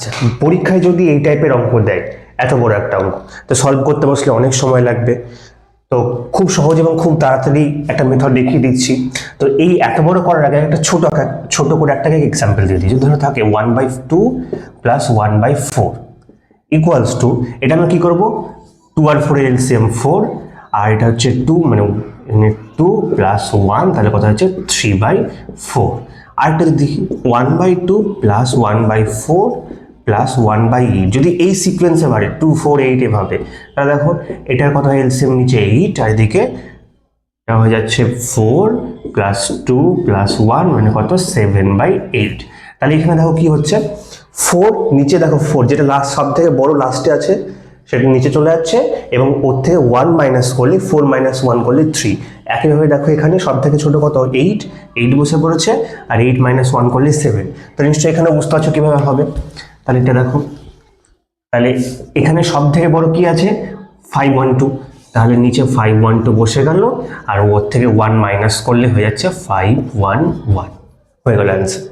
আচ্ছা, পরীক্ষায় যদি এই টাইপের অঙ্ক দেয়, এত বড় একটা অঙ্ক, তো সলভ করতে বসলে অনেক সময় লাগবে। তো খুব সহজ এবং খুব তাড়াতাড়ি একটা মেথড দেখিয়ে দিচ্ছি। তো এই এত বড় করার আগে একটা ছোট করে একটা এক্সাম্পল দিয়ে দিচ্ছি। ধরো থাকে 1/2 প্লাস 1/4 ইকুয়ালস টু, এটা আমরা কি করব, 2 আর 4 এর এলসিএম 4, আর এটা হচ্ছে 2 মানে 2 প্লাস 1, তাহলে কথা হচ্ছে 3/4। আরেকটা যদি দেখি 1/2 প্লাস 1/4 প্লাস 1/8, যদি এই সিকোয়েন্সে বাড়ে 2 4 8 এভাবে, তাহলে দেখো এটার কথা এলসিএম নিচে 8, আর এদিকে এটা হয়ে যাচ্ছে 4 প্লাস 2 প্লাস 1 মানে কত 7/8। তাহলে এখানে দেখো কি হচ্ছে, 4 নিচে দেখো 4 যেটা লাস্ট সব থেকে বড় লাস্টে আছে সেটা নিচে চলে যাচ্ছে, এবং ওর থেকে 1 মাইনাস করলে 4 মাইনাস 1 করলে 3। একইভাবে দেখো এখানে সব থেকে ছোট কত 8 বসে পড়েছে, আর 8 মাইনাস 1 করলে 7। তো নিশ্চয়ই এখানে বুঝতে পারছো কিভাবে হবে। তাহলে এটা দেখো, তাহলে এখানে সব থেকে বড় কি আছে 512, তাহলে নিচে 512 বসে গেল, আর ওর থেকে 1 মাইনাস করলে হয়ে যাচ্ছে 511, হয়ে গেল অ্যান্সার।